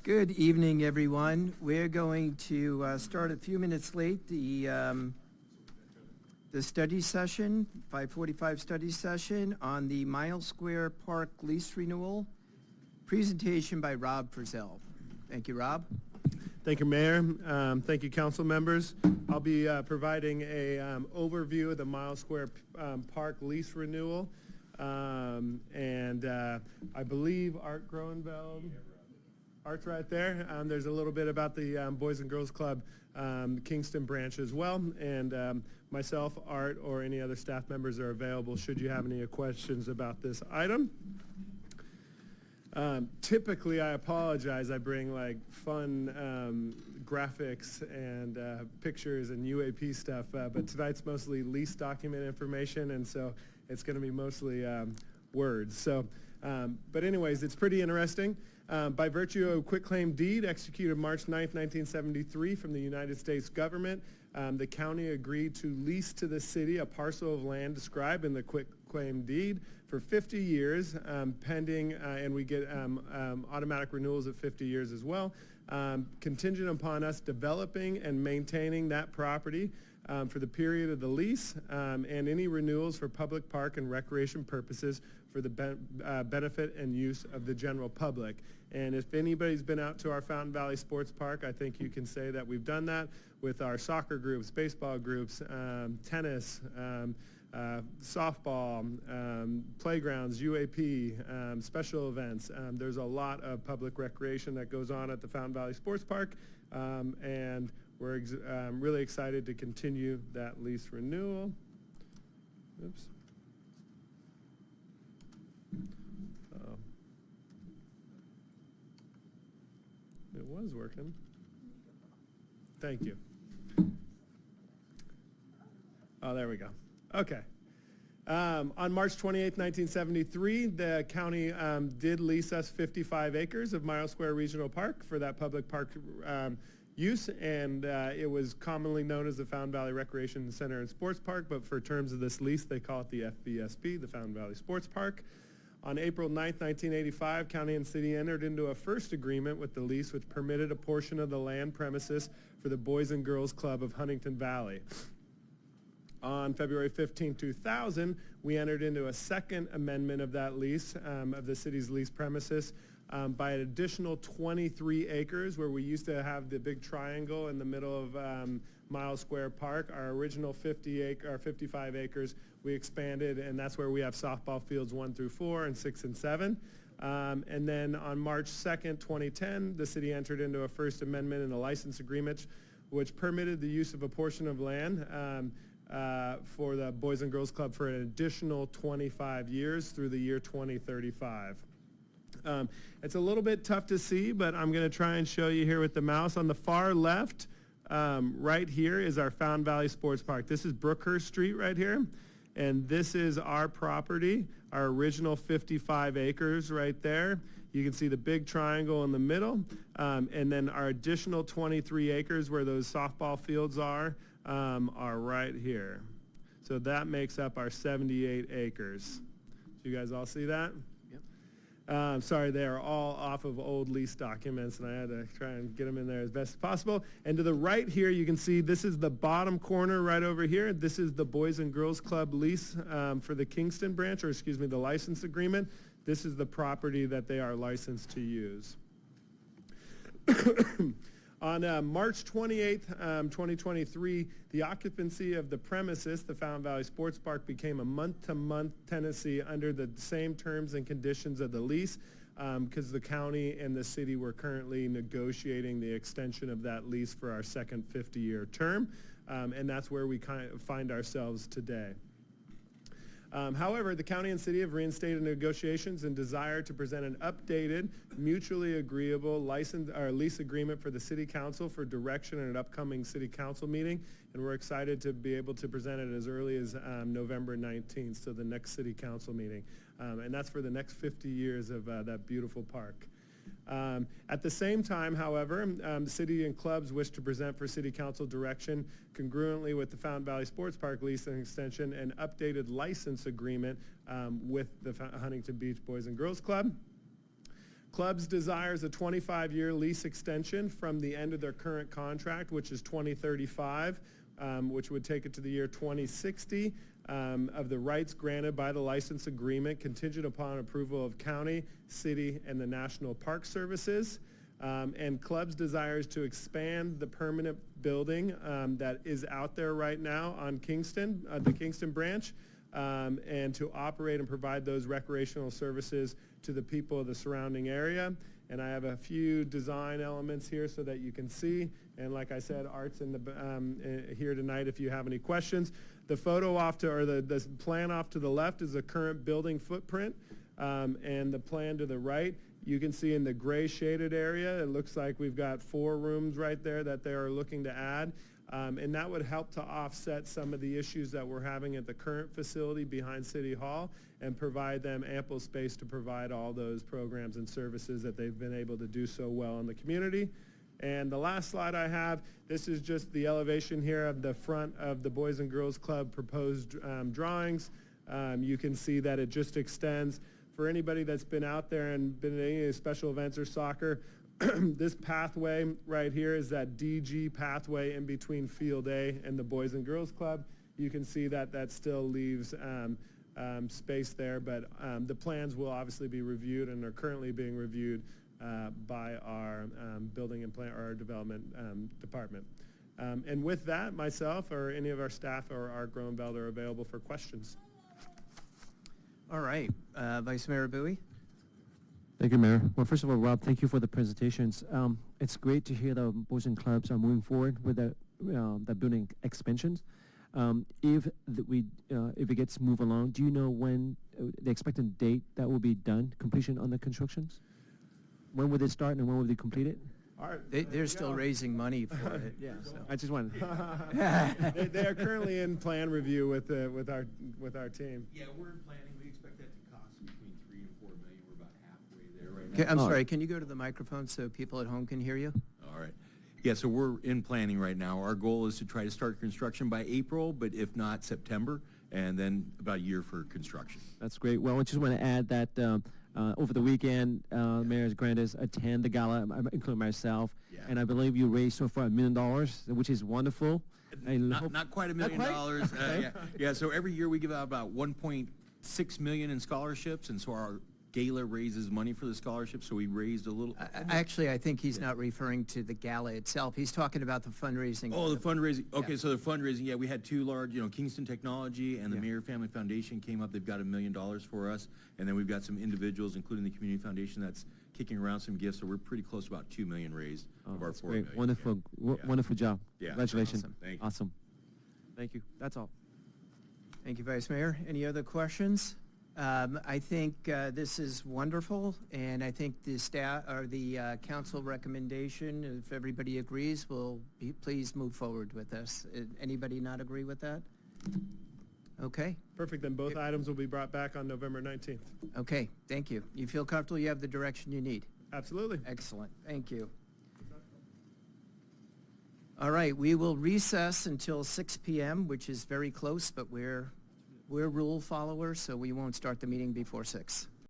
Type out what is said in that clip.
Good evening, everyone. We're going to start a few minutes late the study session, 5:45 study session on the Miles Square Park lease renewal. Presentation by Rob Frizelle. Thank you, Rob. Thank you, Mayor. Thank you, council members. I'll be providing a overview of the Miles Square Park lease renewal. I believe Art Groenveld, Art's right there. There's a little bit about the Boys and Girls Club Kingston branch as well. And myself, Art, or any other staff members are available should you have any questions about this item. Typically, I apologize, I bring like fun graphics and pictures and UAP stuff, but tonight's mostly lease document information, and so it's going to be mostly words. So, but anyways, it's pretty interesting. By virtue of a quitclaim deed executed March 9th, 1973 from the United States government, the county agreed to lease to the city a parcel of land described in the quitclaim deed for 50 years, pending, and we get automatic renewals at 50 years as well, contingent upon us developing and maintaining that property for the period of the lease, and any renewals for public park and recreation purposes for the benefit and use of the general public. And if anybody's been out to our Fountain Valley Sports Park, I think you can say that we've done that with our soccer groups, baseball groups, tennis, softball, playgrounds, UAP, special events. There's a lot of public recreation that goes on at the Fountain Valley Sports Park, and we're really excited to continue that lease renewal. Oops. It was working. Thank you. Oh, there we go. Okay. On March 28th, 1973, the county did lease us 55 acres of Miles Square Regional Park for that public park use, and it was commonly known as the Fountain Valley Recreation Center and Sports Park, but for terms of this lease, they call it the FVSP, the Fountain Valley Sports Park. On April 9th, 1985, county and city entered into a first agreement with the lease, which permitted a portion of the land premises for the Boys and Girls Club of Huntington Valley. On February 15, 2000, we entered into a second amendment of that lease, of the city's lease premises, by an additional 23 acres, where we used to have the big triangle in the middle of Miles Square Park. Our original 55 acres, we expanded, and that's where we have softball fields 1 through 4 and 6 and 7. And then on March 2nd, 2010, the city entered into a first amendment in the license agreement, which permitted the use of a portion of land for the Boys and Girls Club for an additional 25 years through the year 2035. It's a little bit tough to see, but I'm going to try and show you here with the mouse. On the far left, right here is our Fountain Valley Sports Park. This is Brookhurst Street right here, and this is our property, our original 55 acres right there. You can see the big triangle in the middle, and then our additional 23 acres where those softball fields are right here. So that makes up our 78 acres. Do you guys all see that? Sorry, they are all off of old lease documents, and I had to try and get them in there as best as possible. And to the right here, you can see this is the bottom corner right over here. This is the Boys and Girls Club lease for the Kingston branch, or excuse me, the license agreement. This is the property that they are licensed to use. On March 28th, 2023, the occupancy of the premises, the Fountain Valley Sports Park, became a month-to-month tenancy under the same terms and conditions of the lease, because the county and the city were currently negotiating the extension of that lease for our second 50-year term, and that's where we kind of find ourselves today. However, the county and city have reinstated negotiations and desire to present an updated, mutually agreeable lease agreement for the city council for direction in an upcoming city council meeting, and we're excited to be able to present it as early as November 19th, so the next city council meeting, and that's for the next 50 years of that beautiful park. At the same time, however, the city and clubs wish to present for city council direction congruently with the Fountain Valley Sports Park lease and extension an updated license agreement with the Huntington Beach Boys and Girls Club. Clubs desires a 25-year lease extension from the end of their current contract, which is 2035, which would take it to the year 2060, of the rights granted by the license agreement contingent upon approval of county, city, and the National Park Services. And Clubs desires to expand the permanent building that is out there right now on Kingston, the Kingston branch, and to operate and provide those recreational services to the people of the surrounding area. And I have a few design elements here so that you can see. And like I said, Art's in the here tonight if you have any questions. The photo off to, or the plan off to the left is the current building footprint, and the plan to the right, you can see in the gray shaded area, it looks like we've got 4 rooms right there that they are looking to add. And that would help to offset some of the issues that we're having at the current facility behind City Hall and provide them ample space to provide all those programs and services that they've been able to do so well in the community. And the last slide I have, this is just the elevation here of the front of the Boys and Girls Club proposed drawings. You can see that it just extends. For anybody that's been out there and been at any special events or soccer, this pathway right here is that DG pathway in between Field A and the Boys and Girls Club. You can see that that still leaves space there, but the plans will obviously be reviewed and are currently being reviewed by our building and plant, or our development department. And with that, myself or any of our staff or Art Groenveld are available for questions. All right, Vice Mayor Bowie. Thank you, Mayor. Well, first of all, Rob, thank you for the presentations. It's great to hear the Boys and Clubs are moving forward with the building expansions. If it gets moved along, do you know when the expected date that will be done, completion on the constructions? When will it start and when will they complete it? All right. They're still raising money for it. Yeah, so. I just wanted. They are currently in plan review with our team. Yeah, we're in planning. We expect that to cost between $3 and $4 million. We're about halfway there right now. Okay, I'm sorry, can you go to the microphone so people at home can hear you? All right. Yeah, so we're in planning right now. Our goal is to try to start construction by April, but if not, September, and then about a year for construction. That's great. Well, I just want to add that over the weekend, Mayor Grandis attend the gala, including myself, and I believe you raised so far $1 million, which is wonderful. Not quite $1 million. Yeah, so every year we give out about $1.6 million in scholarships, and so our gala raises money for the scholarships, so we raised a little. Actually, I think he's not referring to the gala itself. He's talking about the fundraising. Oh, the fundraising. Okay, Yeah. so the fundraising, yeah, we had 2 large, Kingston Technology and the Mayor Family Foundation came up. They've got $1 million for us. And then we've got some individuals, including the Community Foundation, that's kicking around some gifts. So we're pretty close to about $2 million raised of our $4 million. Wonderful, wonderful job. Yeah. Congratulations. Awesome. Thank you. Awesome. Thank you. That's all. Thank you, Vice Mayor. Any other questions? I think this is wonderful, and I think the staff or the council recommendation, if everybody agrees, will please move forward with this. Anybody not agree with that? Okay. Perfect. Then both items will be brought back on November 19th. Okay. Thank you. You feel comfortable? You have the direction you need. Absolutely. Excellent. Thank you. All right. We will recess until 6 p.m., which is very close, but we're rule followers, so we won't start the meeting before 6.